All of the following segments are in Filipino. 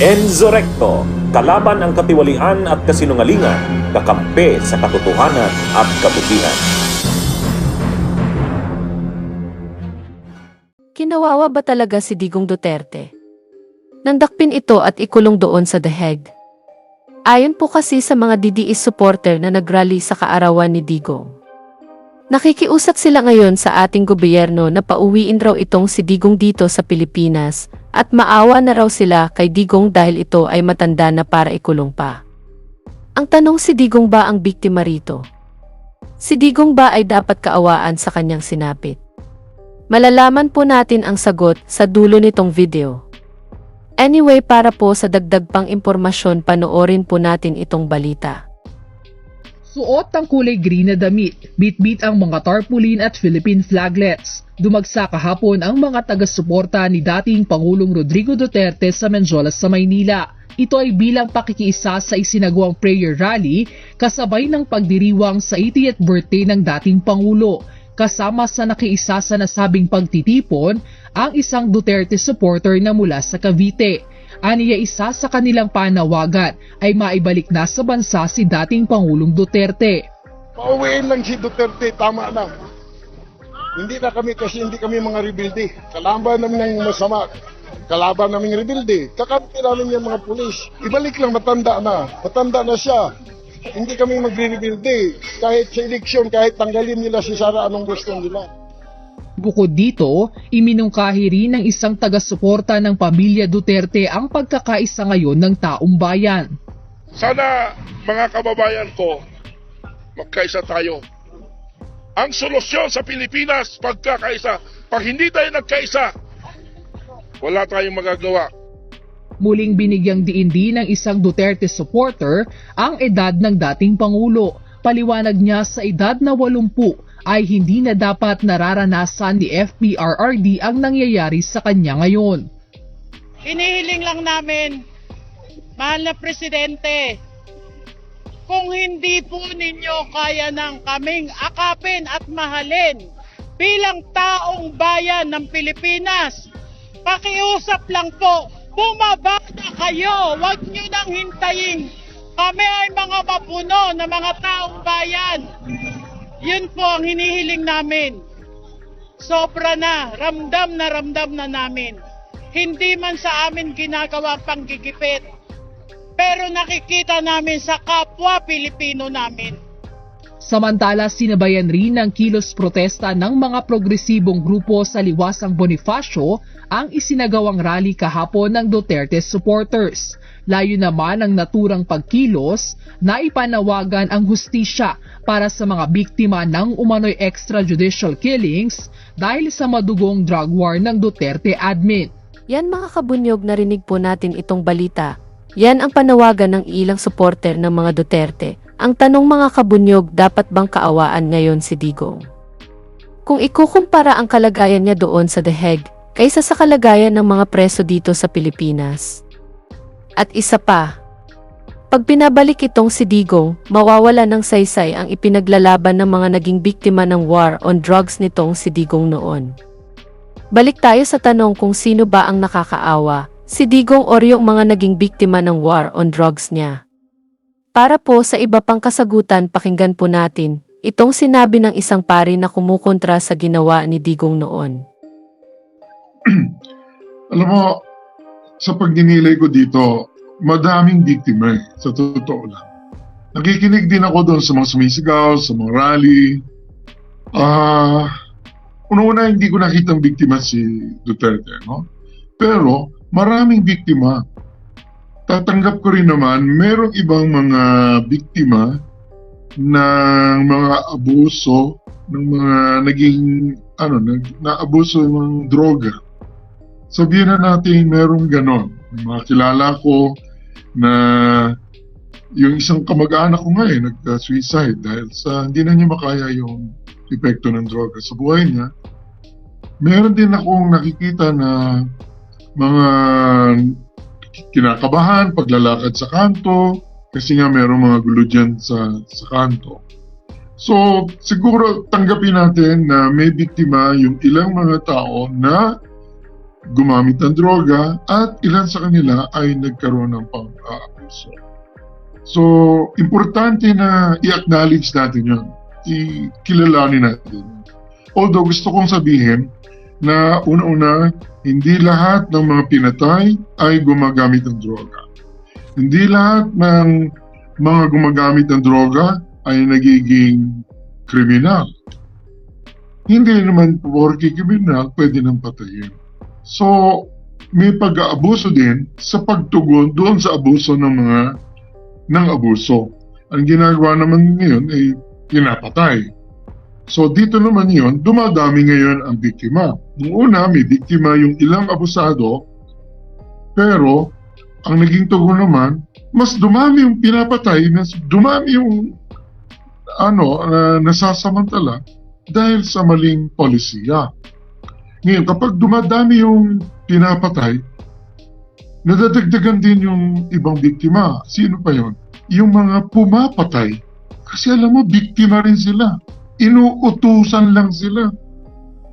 Enzo Recto, kalaban ang katiwalian at kasinungalingan, kakampi sa katotohanan at kabutihan. Kinawawa ba talaga si Digong Duterte? Nandakpin ito at ikulong doon sa The Hague. Ayon po kasi sa mga DDS supporter na nagrally sa kaarawan ni Digong. Nakikiusap sila ngayon sa ating gobyerno na pauwiin raw itong si Digong dito sa Pilipinas at maawa na raw sila kay Digong dahil ito ay matanda na para ikulong pa. Ang tanong, si Digong ba ang biktima rito? Si Digong ba ay dapat kaawaan sa kanyang sinapit? Malalaman po natin ang sagot sa dulo nitong video. Anyway, para po sa dagdag pang impormasyon, panoorin po natin itong balita. Suot ang kulay green na damit, bit-bit ang mga tarpaulin at Philippine flaglets. Dumagsa kahapon ang mga taga-suporta ni dating Pangulong Rodrigo Duterte sa Menjolas sa Maynila. Ito ay bilang pakikiisa sa isinagawang prayer rally kasabay ng pagdiriwang sa 80th birthday ng dating Pangulo. Kasama sa nakiisa sa nasabing pagtitipon ang isang Duterte supporter na mula sa Cavite. Aniya, isa sa kanilang panawagan ay maibalik na sa bansa si dating Pangulong Duterte. Pauwiin lang si Duterte, tama na. Hindi na kami kasi hindi kami mga rebelde. Kalaban namin ng masama. Kalaban namin rebelde. Kakampi namin yung mga pulis. Ibalik lang, matanda na. Matanda na siya. Hindi kami magre-rebelde. Kahit sa eleksyon, kahit tanggalin nila si Sara, anong gusto nila. Bukod dito, iminungkahi rin ng isang taga-suporta ng pamilya Duterte ang pagkakaisa ngayon ng taong bayan. Sana mga kababayan ko, magkaisa tayo. Ang solusyon sa Pilipinas, pagkakaisa. Pag hindi tayo nagkaisa, wala tayong magagawa. Muling binigyang diin din ng isang Duterte supporter ang edad ng dating Pangulo. Paliwanag niya, sa edad na 80 ay hindi na dapat nararanasan ni FPRRD ang nangyayari sa kanya ngayon. Hinihiling lang namin, mahal na Presidente, kung hindi po ninyo kaya ng kaming akapin at mahalin bilang taong bayan ng Pilipinas, pakiusap lang po, bumaba na kayo, huwag nyo nang hintayin. Kami ay mga mapuno na mga taong bayan. Yun po ang hinihiling namin. Sobra na ramdam na namin. Hindi man sa amin ginagawa panggigipit, pero nakikita namin sa kapwa Pilipino namin. Samantala, sinabayan rin ng kilos protesta ng mga progresibong grupo sa Liwasang Bonifacio ang isinagawang rally kahapon ng Duterte supporters. Layo naman ang naturang pagkilos na ipanawagan ang hustisya para sa mga biktima ng umano'y extrajudicial killings dahil sa madugong drug war ng Duterte admin. Yan mga kabunyog, narinig po natin itong balita. Yan ang panawagan ng ilang supporter ng mga Duterte. Ang tanong mga kabunyog, dapat bang kaawaan ngayon si Digong? Kung ikukumpara ang kalagayan niya doon sa The Hague kaysa sa kalagayan ng mga preso dito sa Pilipinas. At isa pa, pag pinabalik itong si Digong, mawawala ng saysay ang ipinaglalaban ng mga naging biktima ng war on drugs nitong si Digong noon. Balik tayo sa tanong kung sino ba ang nakakaawa, si Digong o yung mga naging biktima ng war on drugs niya. Para po sa iba pang kasagutan, pakinggan po natin itong sinabi ng isang pari na kumukontra sa ginawa ni Digong noon. Alam mo, sa pagdinilay ko dito, madaming biktima sa totoo lang. Nakikinig din ako doon sa mga sumisigaw, sa mga rally. Una-una, hindi ko nakitang biktima si Duterte, no? Pero maraming biktima. Tatanggap ko rin naman, merong ibang mga biktima ng mga abuso, ng mga naging, na-abuso ng droga. Sabihin na natin merong ganon. Mga kilala ko na yung isang kamag-anak ko nga nag-suicide dahil sa hindi na niya makaya yung epekto ng droga sa buhay niya. Meron din akong nakikita na mga kinakabahan, paglalakad sa kanto, kasi nga merong mga gulo dyan sa kanto. So, siguro tanggapin natin na may biktima yung ilang mga tao na gumamit ng droga at ilan sa kanila ay nagkaroon ng pang-aabuso. So, importante na i-acknowledge natin yun. Kilalanin natin. Although gusto kong sabihin na una-una, hindi lahat ng mga pinatay ay gumagamit ng droga. Hindi lahat ng mga gumagamit ng droga ay nagiging kriminal. Hindi naman porke kriminal, pwede nang patayin. So, may pag-aabuso din sa pagtugon doon sa abuso ng abuso. Ang ginagawa naman ngayon ay pinapatay. So dito naman yun, dumadami ngayon ang biktima. Noong una, may biktima yung ilang abusado, pero ang naging tugon naman, mas dumami yung pinapatay, mas dumami yung nasasamantala dahil sa maling polisiya. Ngayon, kapag dumadami yung pinapatay, nadadagdagan din yung ibang biktima. Sino pa yon? Yung mga pumapatay. Kasi alam mo, biktima rin sila. Inuutusan lang sila.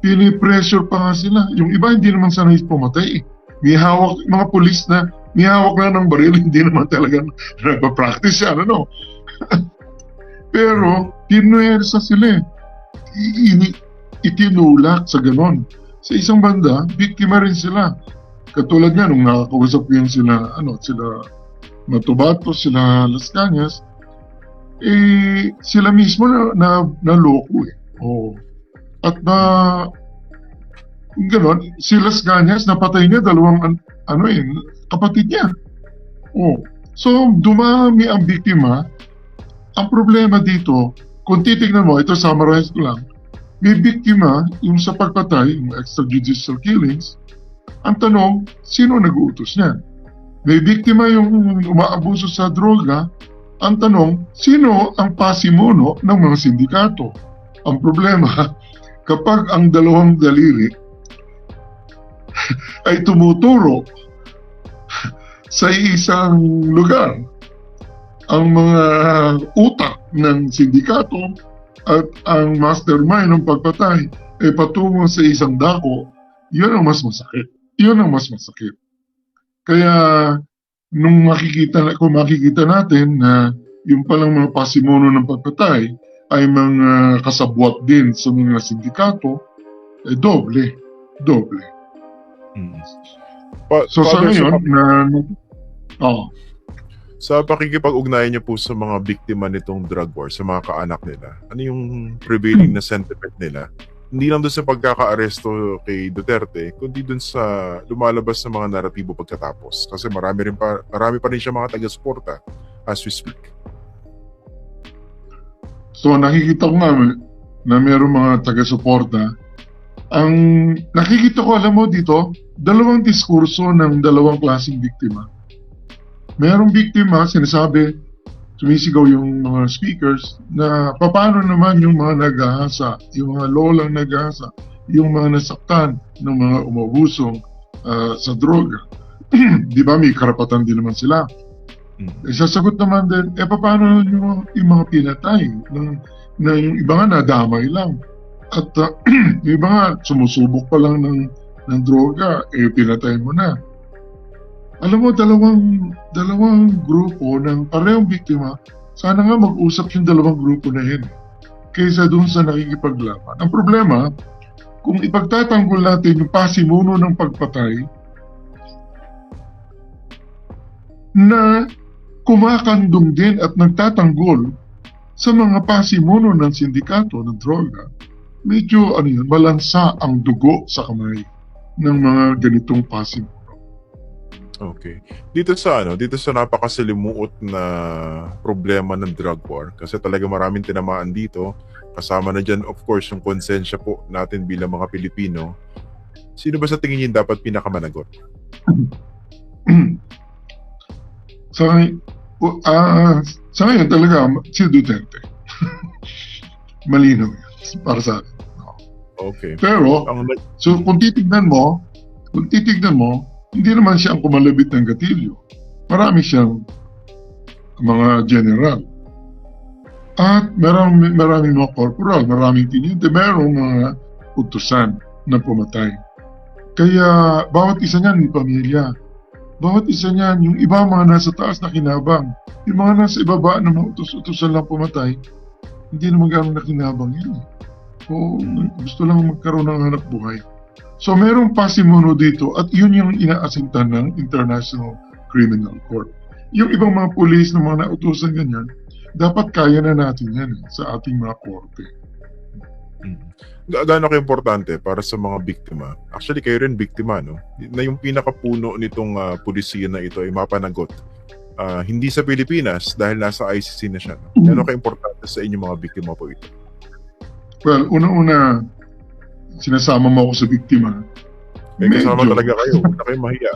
Pinipressure pa nga sila. Yung iba hindi naman sanay pumatay. May hawak, mga pulis na, may hawak na ng baril, hindi naman talaga nagpa-practice yan, ano? Pero, pinuwersa sila. Itinulak sa ganon. Sa isang banda, biktima rin sila. Katulad nga, nung nakakausap ko yun sila Matubato, sila Las Cañas, sila mismo na loko eh. Oh. At gano'n, si Las Cañas, napatay niya dalawang kapatid niya. Oh. So, dumami ang biktima. Ang problema dito, kung titignan mo, ito summarize ko lang, may biktima, yung sa pagpatay, yung extrajudicial killings, ang tanong, sino nag-uutos niyan? May biktima yung umaabuso sa droga, ang tanong, sino ang pasimuno ng mga sindikato? Ang problema, kapag ang dalawang daliri ay tumuturo sa isang lugar, ang mga utak ng sindikato at ang mastermind ng pagpatay ay patungo sa isang dako, yun ang mas masakit. Yun ang mas masakit. Kaya, kung makikita natin na yung palang mga pasimuno ng pagpatay ay mga kasabwat din sa mga sindikato, doble. So sa ngayon, sa pakikipag-ugnayan niyo po sa mga biktima nitong drug war, sa mga kaanak nila, ano yung prevailing na sentiment nila? Hindi lang doon sa pagkaka-aresto kay Duterte, kundi doon sa lumalabas na mga naratibo pagkatapos. Kasi marami pa rin siya mga taga-suporta as we speak. So nakikita ko nga na mayroong mga taga-suporta. Ang nakikita ko, alam mo dito, dalawang diskurso ng dalawang klaseng biktima. Mayroong biktima, sinasabi, sumisigaw yung mga speakers na paano naman yung mga nag-ahasa, yung mga lolang nag-ahasa, yung mga nasaktan ng mga umabusong sa droga. Di ba may karapatan din naman sila? Sasagot naman din, paano yung mga pinatay na yung iba nga nadamay lang. At yung iba nga sumusubok pa lang ng droga, pinatay mo na. Alam mo, dalawang grupo ng parehong biktima, sana nga mag-usap yung dalawang grupo na yun kaysa dun sa nakikipaglaban. Ang problema, kung ipagtatanggol natin yung pasimuno ng pagpatay na kumakandong din at nagtatanggol sa mga pasimuno ng sindikato ng droga, medyo balansa ang dugo sa kamay ng mga ganitong pasimuno. Okay. Dito sa napakasalimuot na problema ng drug war, kasi talaga maraming tinamaan dito, kasama na dyan of course yung konsensya po natin bilang mga Pilipino. Sino ba sa tingin niyo dapat pinakamanagot? Sa ngayon talaga si Duterte. Malinaw yan para sa akin. Okay. Pero so kung titignan mo, hindi naman siya ang kumalabit ng gatilyo. Marami siyang mga general. At maraming mga corporal, maraming tiniente, mayroong mga utusan na pumatay. Kaya bawat isa niyan may pamilya. Bawat isa niyan, yung iba mga nasa taas na kinabang. Yung mga nasa ibaba na mga utos-utosan lang pumatay, hindi naman gano'ng nakinabang yan. O gusto lang magkaroon ng hanap buhay. So merong pasimuno dito at yun yung inaasintan ng International Criminal Court. Yung ibang mga pulis na mga nautusan ganyan, dapat kaya na natin yan sa ating mga korte. Gaano ka-importante para sa mga biktima? Actually, kayo rin biktima, no? Na yung pinakapuno nitong pulisiya na ito ay mapanagot. Hindi sa Pilipinas dahil nasa ICC na siya. No? Gaano ka-importante sa inyong mga biktima po ito? Well, una-una, sinasama mo ako sa biktima. May kasama talaga kayo. Huwag na kayo mahiya.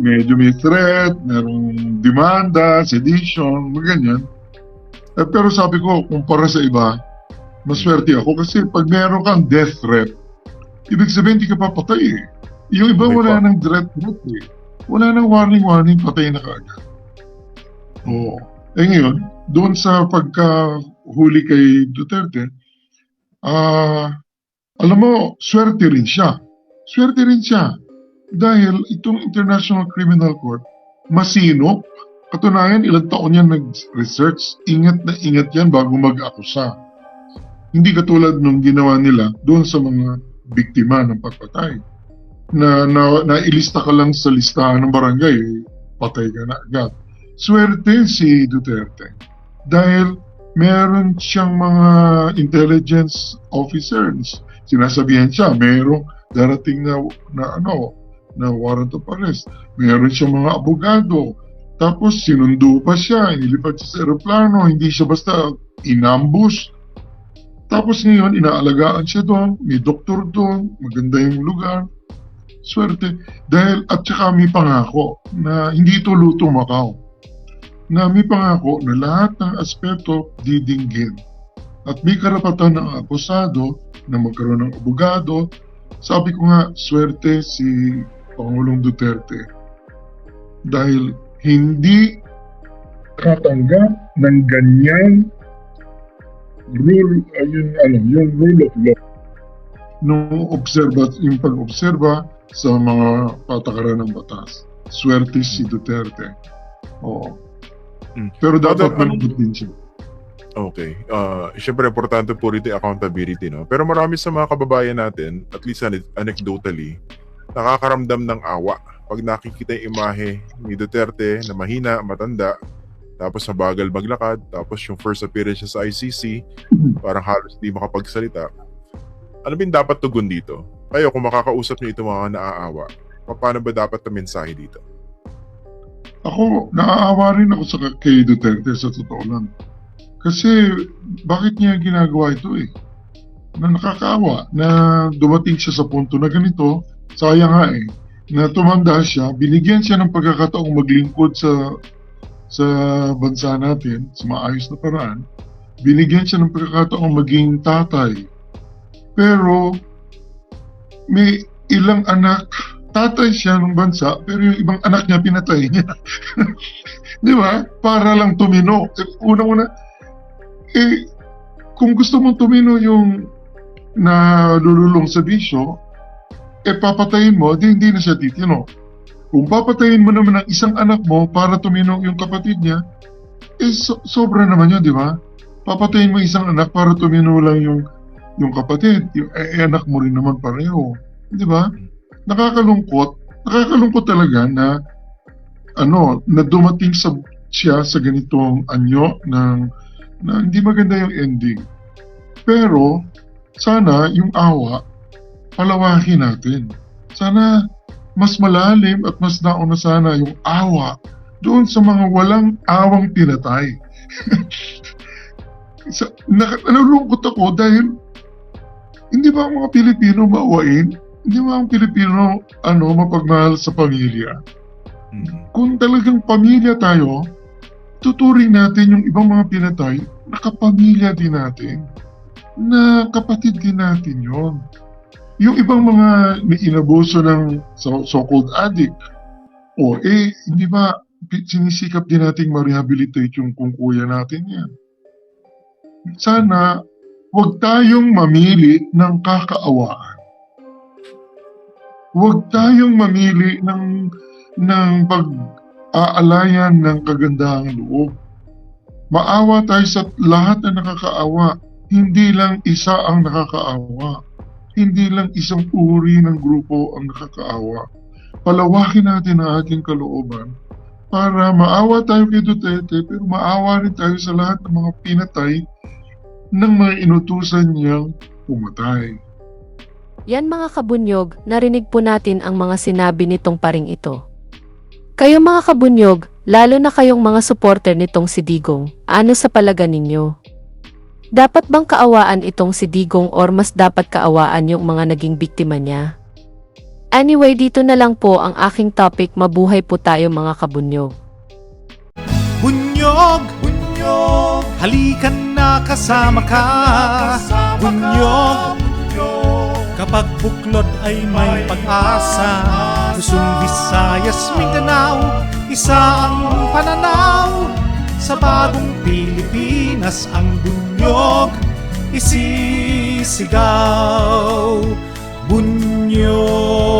medyo may threat, merong demanda, sedition, mga ganyan. Pero sabi ko, kumpara sa iba, maswerte ako kasi pag meron kang death threat, ibig sabihin hindi ka papatay eh. Yung iba wala nang threat eh. Wala nang warning, patay na kaagad. Oo. Eh ngayon, doon sa pagkahuli kay Duterte, alam mo, swerte rin siya. Swerte rin siya. Dahil itong International Criminal Court, masinop. Katunayan, ilang taon yan nag-research. Ingat na ingat yan bago mag-akusa. Hindi katulad nung ginawa nila doon sa mga biktima ng pagpatay. Nailista ka lang sa listahan ng barangay, patay ka na agad. Swerte si Duterte. Dahil meron siyang mga intelligence officers. Sinasabihan siya, merong darating na warrant of arrest. Meron siyang mga abogado. Tapos sinundo pa siya, inilipad siya sa aeroplano, hindi siya basta inambush. Tapos ngayon, inaalagaan siya doon, may doktor doon, maganda yung lugar. Swerte. Dahil, at saka may pangako na hindi ito luto Macau. Na may pangako na lahat ng aspeto didinggin. At may karapatan ng akusado na magkaroon ng abogado. Sabi ko nga, swerte si Pangulong Duterte. Dahil hindi katanggap ng ganyan rule, yung rule of law. Yung pag-obserba sa mga patakaran ng batas. Swerte si Duterte. Oo. Pero dapat managot din siya. Okay. Siyempre, importante po rito yung accountability, no? Pero marami sa mga kababayan natin, at least anecdotally, nakakaramdam ng awa pag nakikita yung imahe ni Duterte na mahina, matanda, tapos mabagal maglakad, tapos yung first appearance niya sa ICC, parang halos di makapagsalita. Ano ba yung dapat tugon dito? Kayo, kung makakausap niyo itong mga naaawa, paano ba dapat na mensahe dito? Ako, naaawa rin ako kay Duterte sa totoo lang. Kasi, bakit niya ginagawa ito eh? Na nakakaawa, na dumating siya sa punto na ganito, sayang nga eh, na tumanda siya, binigyan siya ng pagkakataong maglingkod sa bansa natin, sa maayos na paraan, binigyan siya ng pagkakataong maging tatay. Pero, may ilang anak, tatay siya ng bansa, pero yung ibang anak niya pinatay niya. Di ba? Para lang tumino. Unang-una, kung gusto mong tumino yung nalululong sa bisyo, papatayin mo, hindi na siya titino. Kung papatayin mo naman ang isang anak mo para tumino yung kapatid niya, sobra naman yun, di ba? Papatayin mo isang anak para tumino lang yung kapatid, anak mo rin naman pareho. Di ba? Nakakalungkot talaga na na dumating siya sa ganitong anyo na hindi maganda yung ending. Pero sana yung awa palawakin natin. Sana mas malalim at mas nauna sana yung awa doon sa mga walang awang pinatay. Nalulungkot ako dahil hindi ba ang mga Pilipino maawain? Hindi ba ang Pilipino mapagmahal sa pamilya? Kung talagang pamilya tayo, tuturing natin yung ibang mga pinatay na kapamilya din natin. Na kapatid din natin yon. Yung ibang mga inabuso ng so-called addict, hindi ba sinisikap din nating ma-rehabilitate yung kuya natin yan? Sana, huwag tayong mamili ng kakaawaan. Huwag tayong mamili ng pag-aalayan ng kagandahang loob. Maawa tayo sa lahat na nakakaawa. Hindi lang isa ang nakakaawa. Hindi lang isang uri ng grupo ang nakakaawa. Palawakin natin ang ating kalooban para maawa tayo kay Duterte pero maawa rin tayo sa lahat ng mga pinatay ng mga inutusan niyang pumatay. Yan mga kabunyog, narinig po natin ang mga sinabi nitong paring ito. Kayo mga kabunyog, lalo na kayong mga supporter nitong si Digong, ano sa palagay ninyo? Dapat bang kaawaan itong si Digong or mas dapat kaawaan yung mga naging biktima niya? Anyway, dito na lang po ang aking topic. Mabuhay po tayo mga kabunyog. Bunyog, bunyog, halikan na kasama ka. Bunyog, kapag buklod ay may pag-asa. Luzon, Visayas, Mindanao, isa ang pananaw. Sa bagong Pilipinas ang bunyog isisigaw. Bunyog.